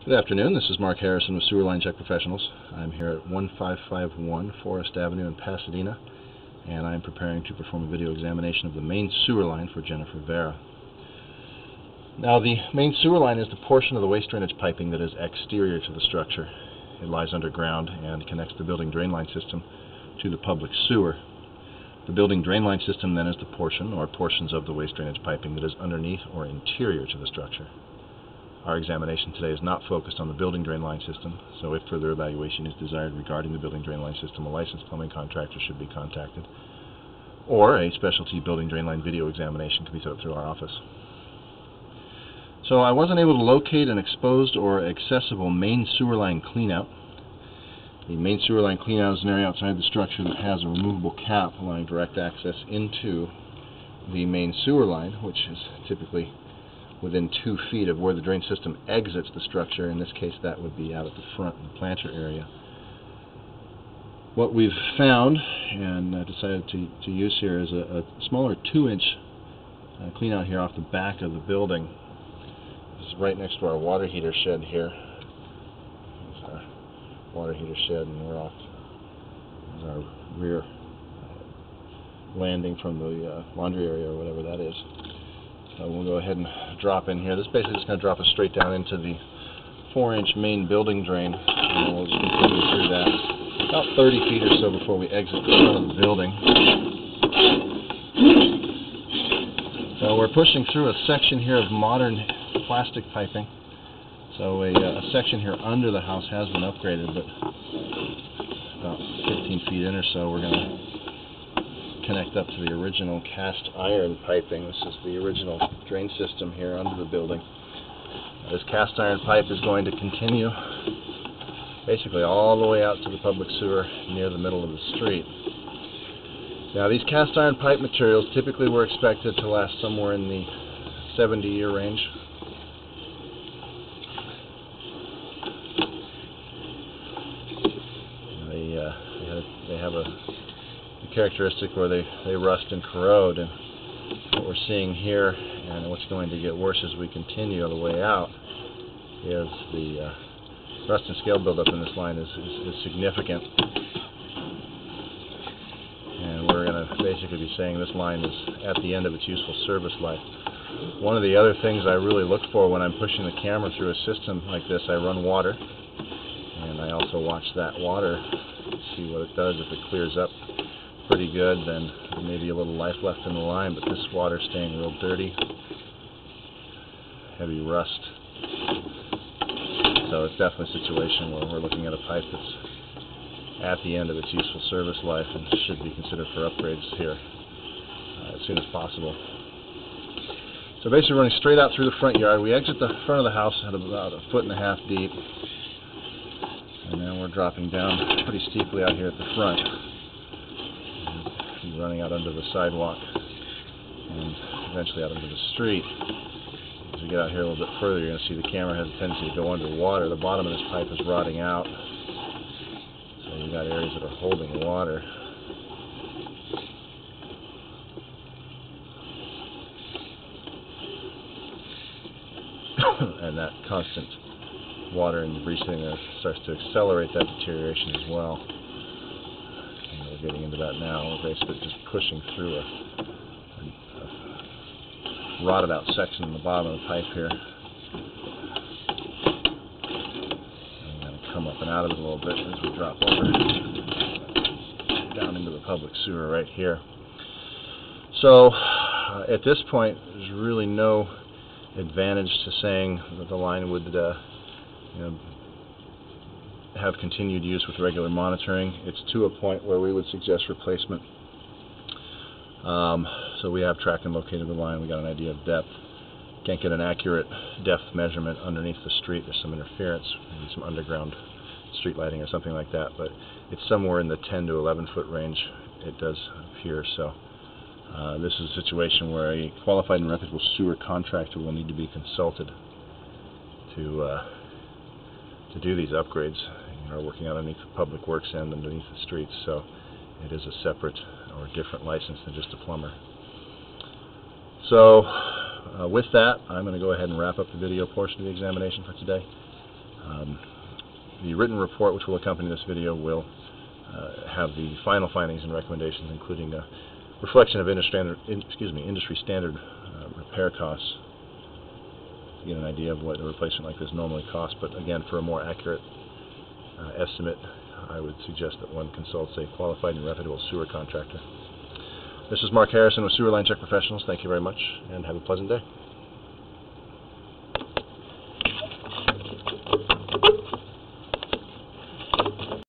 Good afternoon, this is Mark Harrison with Sewer Line Check Professionals. I'm here at 1551 Forest Avenue in Pasadena, and I'm preparing to perform a video examination of the main sewer line for Jennifer Vera. Now, the main sewer line is the portion of the waste drainage piping that is exterior to the structure. It lies underground and connects the building drain line system to the public sewer. The building drain line system then is the portion or portions of the waste drainage piping that is underneath or interior to the structure. Our examination today is not focused on the building drain line system, so if further evaluation is desired regarding the building drain line system, a licensed plumbing contractor should be contacted, or a specialty building drain line video examination can be set up through our office. So I wasn't able to locate an exposed or accessible main sewer line cleanout. The main sewer line cleanout is an area outside the structure that has a removable cap allowing direct access into the main sewer line, which is typically within 2 feet of where the drain system exits the structure. In this case, that would be out at the front in the planter area. What we've found and decided to use here is a smaller 2-inch clean out here off the back of the building. This is right next to our water heater shed here. There's our water heater shed, and we're off. There's our rear landing from the laundry area or whatever that is. We'll go ahead and drop in here. This is basically just going to drop us straight down into the 4-inch main building drain, and we'll just continue through that about 30 feet or so before we exit the front of the building. So we're pushing through a section here of modern plastic piping. So a section here under the house has been upgraded, but about 15 feet in or so we're going to connect up to the original cast iron piping. This is the original drain system here under the building. This cast iron pipe is going to continue basically all the way out to the public sewer near the middle of the street. Now, these cast iron pipe materials typically were expected to last somewhere in the 70-year range. They have a characteristic where they rust and corrode, and what we're seeing here, and what's going to get worse as we continue all the way out, is the rust and scale buildup in this line is significant, and we're going to basically be saying this line is at the end of its useful service life. One of the other things I really look for when I'm pushing the camera through a system like this, I run water, and I also watch that water, see what it does. If it clears up pretty good, then maybe a little life left in the line, but this water's staying real dirty, heavy rust. So it's definitely a situation where we're looking at a pipe that's at the end of its useful service life and should be considered for upgrades here as soon as possible. So basically running straight out through the front yard. We exit the front of the house at about 1.5 feet deep, and then we're dropping down pretty steeply out here at the front, running out under the sidewalk and eventually out into the street. As we get out here a little bit further, you're going to see the camera has a tendency to go underwater. The bottom of this pipe is rotting out, so you've got areas that are holding water. And that constant water and debris sitting there starts to accelerate that deterioration as well. We're getting into that now. We're basically just pushing through a rotted out section in the bottom of the pipe here. I'm going to come up and out of it a little bit as we drop over down into the public sewer right here. So at this point, there's really no advantage to saying that the line would have continued use with regular monitoring. It's to a point where we would suggest replacement. So we have tracked and located the line. We got an idea of depth. Can't get an accurate depth measurement underneath the street. There's some interference, maybe some underground street lighting or something like that, but it's somewhere in the 10 to 11 foot range, it does appear. So this is a situation where a qualified and reputable sewer contractor will need to be consulted to do these upgrades. Are working out underneath the public works end underneath the streets, so it is a separate or different license than just a plumber. So with that, I'm going to go ahead and wrap up the video portion of the examination for today. The written report which will accompany this video will have the final findings and recommendations, including a reflection of industry standard repair costs to get an idea of what a replacement like this normally costs. But again, for a more accurate estimate, I would suggest that one consults a qualified and reputable sewer contractor. This is Mark Harrison with Sewer Line Check Professionals. Thank you very much, and have a pleasant day.